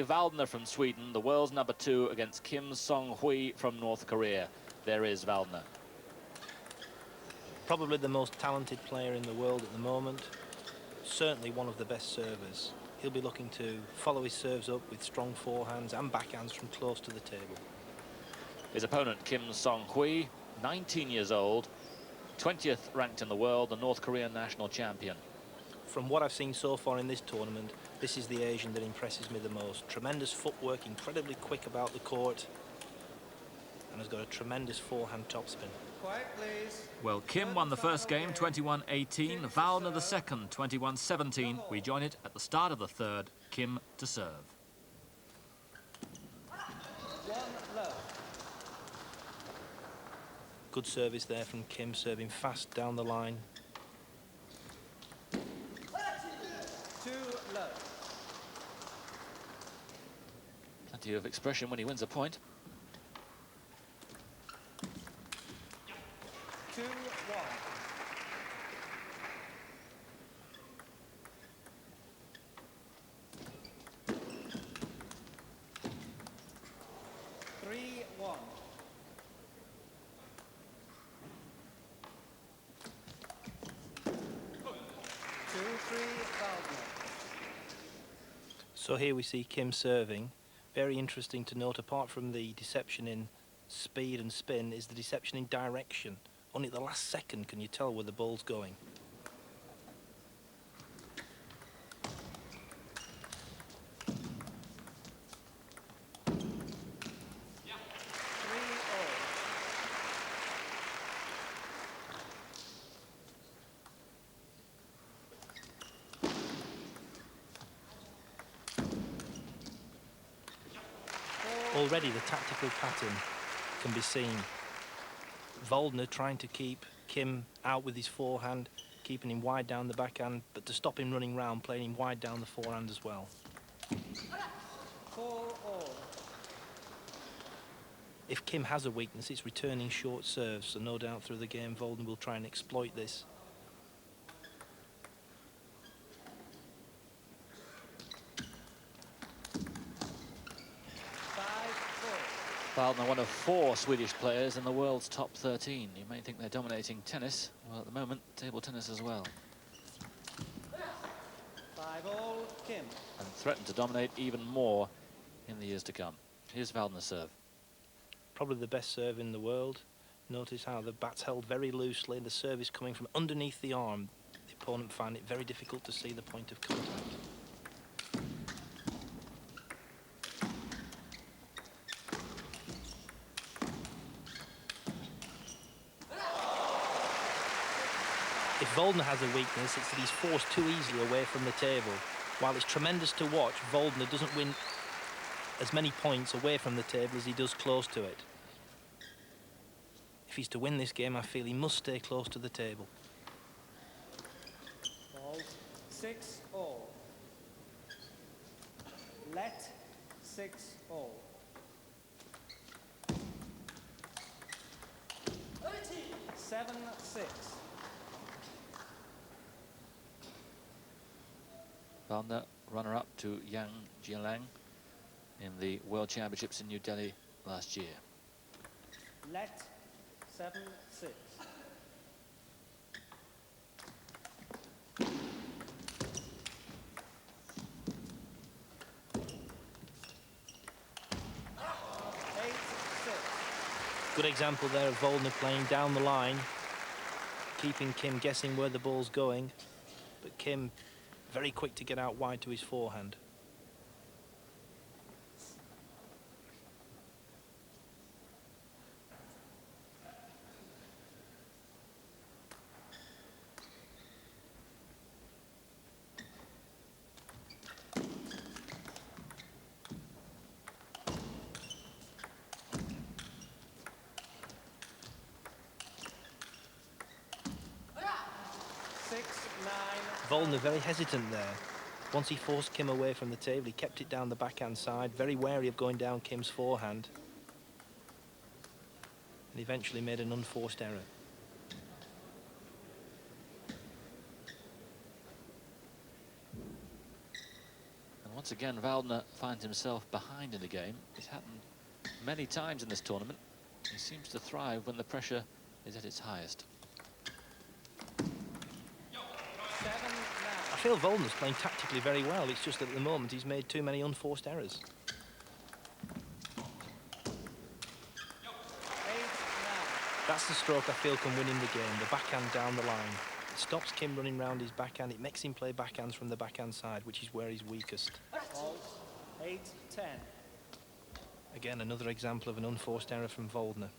Waldner from Sweden, the world's #2 against Kim Song-hui from North Korea. There is Waldner. Probably the most talented player in the world at the moment. Certainly one of the best servers. He'll be looking to follow his serves up with strong forehands and backhands from close to the table. His opponent, Kim Song-hui, 19 years old, 20th ranked in the world, the North Korean national champion. From what I've seen so far in this tournament, this is the Asian that impresses me the most. Tremendous footwork, incredibly quick about the court, and has got a tremendous forehand topspin. Quiet, please. Well, Kim won the first game, 21-18. Waldner the second, 21-17. We join it at the start of the third. Kim to serve. One love. Good service there from Kim, serving fast down the line. 2 love. Plenty of expression when he wins a point. 2-1. So here we see Kim serving. Very interesting to note, apart from the deception in speed and spin, is the deception in direction. Only at the last second can you tell where the ball's going. Already the tactical pattern can be seen. Waldner trying to keep Kim out with his forehand, keeping him wide down the backhand, but to stop him running round, playing him wide down the forehand as well. 4-all. If Kim has a weakness, it's returning short serves, so no doubt through the game Waldner will try and exploit this. Waldner, one of 4 Swedish players in the world's top 13. You may think they're dominating tennis. Well, at the moment, table tennis as well. 5-all, Kim. And threaten to dominate even more in the years to come. Here's Waldner's serve. Probably the best serve in the world. Notice how the bat's held very loosely and the serve is coming from underneath the arm. The opponent find it very difficult to see the point of contact. If Waldner has a weakness, it's that he's forced too easily away from the table. While it's tremendous to watch, Waldner doesn't win as many points away from the table as he does close to it. If he's to win this game, I feel he must stay close to the table. Ball 6-all. Let 6-all. 7-6. Waldner, runner-up to Yang Jialang in the World Championships in New Delhi last year. Let 7-6. Good example there of Waldner playing down the line, keeping Kim guessing where the ball's going, but Kim very quick to get out wide to his forehand. Waldner very hesitant there. Once he forced Kim away from the table, he kept it down the backhand side, very wary of going down Kim's forehand, and eventually made an unforced error. Once again, Waldner finds himself behind in the game. It's happened many times in this tournament. He seems to thrive when the pressure is at its highest. 7 now. I feel Waldner's playing tactically very well. It's just that at the moment he's made too many unforced errors. 8 now. That's the stroke I feel can win him the game, the backhand down the line. It stops Kim running round his backhand. It makes him play backhands from the backhand side, which is where he's weakest. Fault. 8-10. Again, another example of an unforced error from Waldner.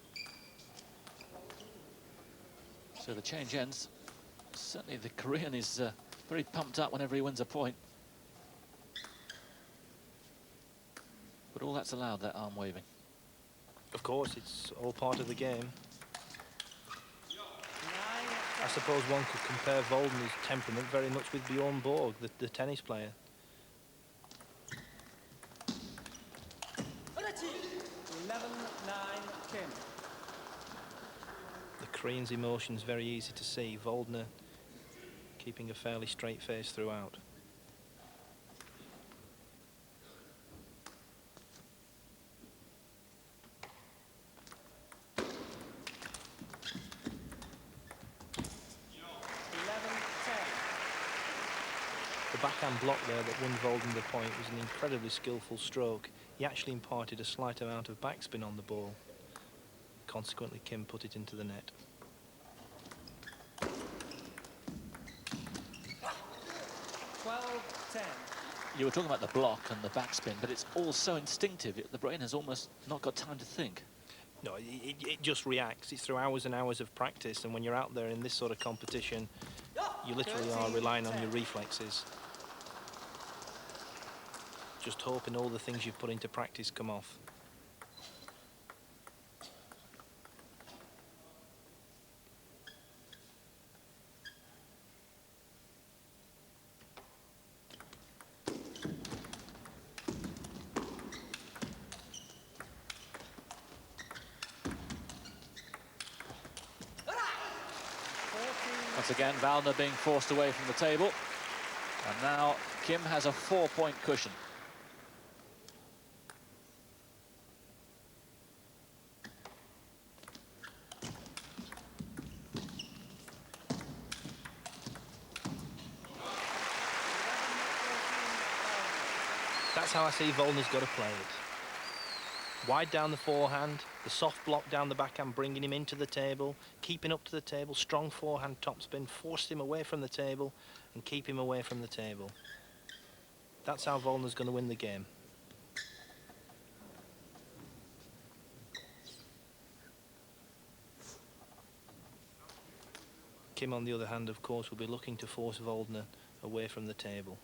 So the change ends. Certainly the Korean is very pumped up whenever he wins a point. But all that's allowed, that arm waving. Of course, it's all part of the game. 9. I suppose one could compare Waldner's temperament very much with Bjorn Borg, the tennis player. 11-9 Kim. The Korean's emotions very easy to see. Waldner keeping a fairly straight face throughout. The backhand block there that won Waldner the point was an incredibly skillful stroke. He actually imparted a slight amount of backspin on the ball. Consequently, Kim put it into the net. 12-10. You were talking about the block and the backspin, but it's all so instinctive. The brain has almost not got time to think. No, it just reacts. It's through hours and hours of practice, and when you're out there in this sort of competition, you literally are relying on your reflexes. Just hoping all the things you've put into practice come off. Once again, Waldner being forced away from the table. And now Kim has a 4-point cushion. That's how I see Waldner's got to play it. Wide down the forehand, the soft block down the backhand, bringing him into the table, keeping up to the table, strong forehand topspin, force him away from the table and keep him away from the table. That's how Waldner's going to win the game. Kim, on the other hand, of course, will be looking to force Waldner away from the table.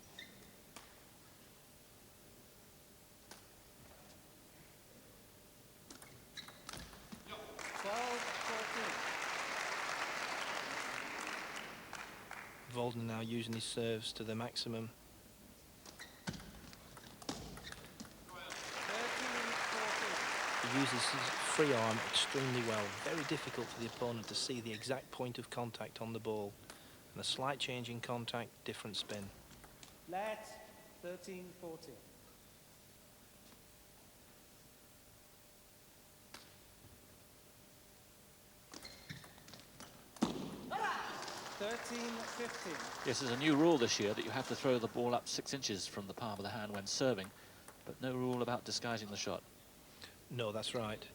Waldner now using his serves to the maximum. 13-14. He uses his free arm extremely well. Very difficult for the opponent to see the exact point of contact on the ball. And a slight change in contact, different spin. Let 13-14. Yes, there's a new rule this year that you have to throw the ball up 6 inches from the palm of the hand when serving, but no rule about disguising the shot. No, that's right.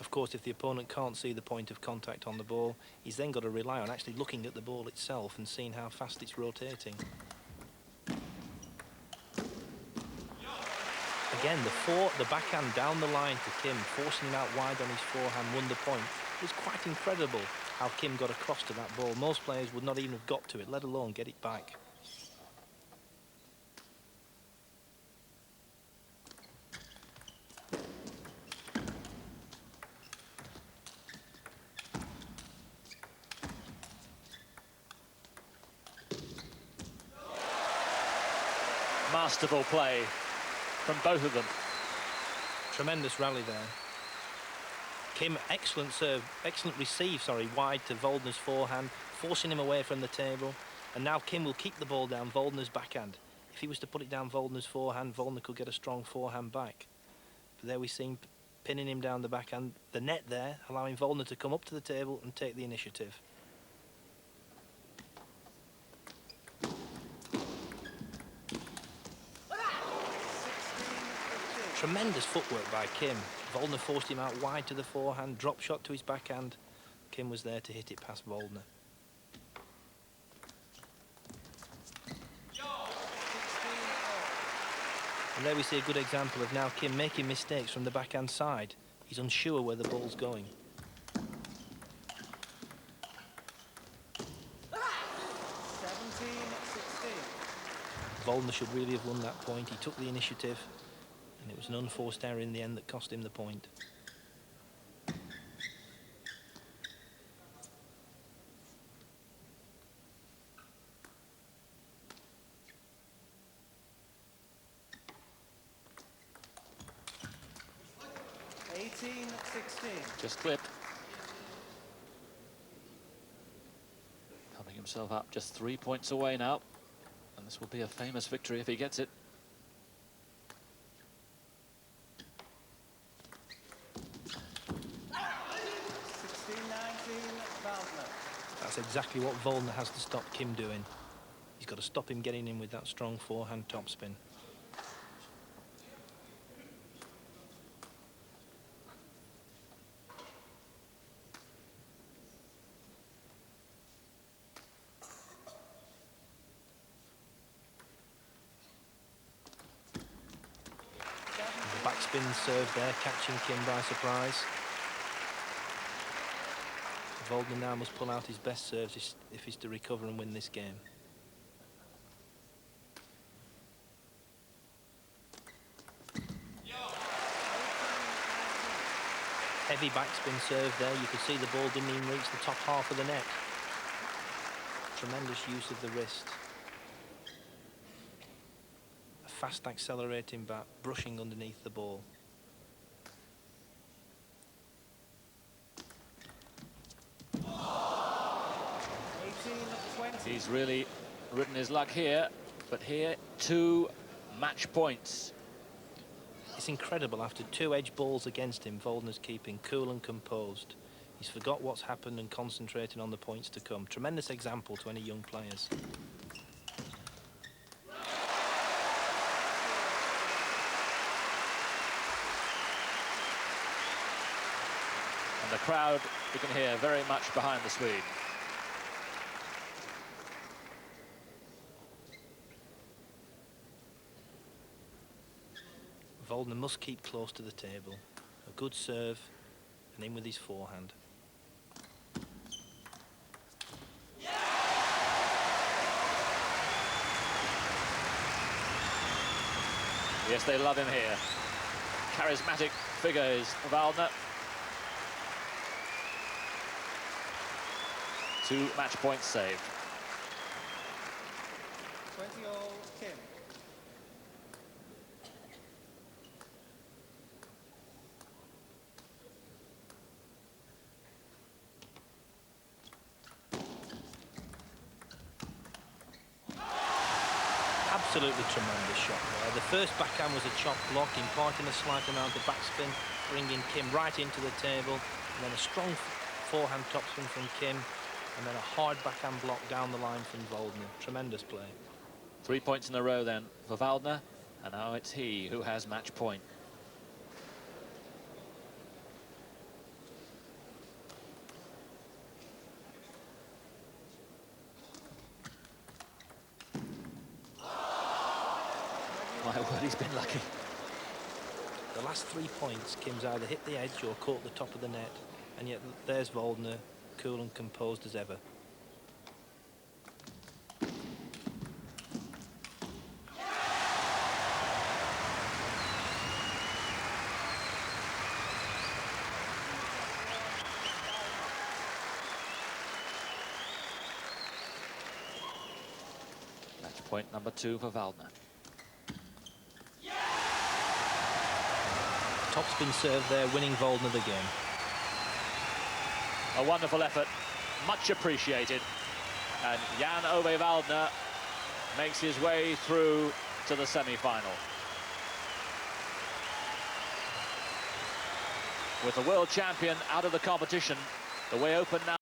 Of course, if the opponent can't see the point of contact on the ball, he's then got to rely on actually looking at the ball itself and seeing how fast it's rotating. Again, the backhand down the line to Kim, forcing him out wide on his forehand, won the point. It was quite incredible how Kim got across to that ball. Most players would not even have got to it, let alone get it back. Masterful play from both of them. Tremendous rally there. Kim, excellent serve, excellent receive, sorry, wide to Waldner's forehand, forcing him away from the table. And now Kim will keep the ball down, Waldner's backhand. If he was to put it down Waldner's forehand, Waldner could get a strong forehand back. But there we see him pinning him down the backhand. The net there, allowing Waldner to come up to the table and take the initiative. Tremendous footwork by Kim. Waldner forced him out wide to the forehand, drop shot to his backhand. Kim was there to hit it past Waldner. And there we see a good example of now Kim making mistakes from the backhand side. He's unsure where the ball's going. 17-16. Waldner should really have won that point. He took the initiative, and it was an unforced error in the end that cost him the point. Just clipped. Helping himself up just 3 points away now. And this will be a famous victory if he gets it. That's exactly what Waldner has to stop Kim doing. He's got to stop him getting in with that strong forehand topspin. Backspin serve there, catching Kim by surprise. Waldner now must pull out his best serves if he's to recover and win this game. Heavy backspin serve there. You could see the ball didn't even reach the top half of the net. Tremendous use of the wrist. Fast accelerating back, brushing underneath the ball. He's really ridden his luck here, but here 2 match points. It's incredible, after 2 edge balls against him, Waldner's keeping cool and composed. He's forgot what's happened and concentrating on the points to come. Tremendous example to any young players. And the crowd, you can hear, very much behind the Swede. Waldner must keep close to the table. A good serve, and in with his forehand. Yes, they love him here. Charismatic figure is Waldner. 2 match points saved. 20-all Kim. Absolutely tremendous shot there. The first backhand was a chop block, imparting a slight amount of backspin, bringing Kim right into the table, and then a strong forehand topspin from Kim, and then a hard backhand block down the line from Waldner. Tremendous play. 3 points in a row then for Waldner, and now it's he who has match point. My word, he's been lucky. The last 3 points, Kim's either hit the edge or caught the top of the net, and yet there's Waldner, cool and composed as ever. Match point number 2 for Waldner. Topspin serve there, winning Waldner the game. A wonderful effort, much appreciated. And Jan Ove Waldner makes his way through to the semi-final. With the world champion out of the competition, the way open now.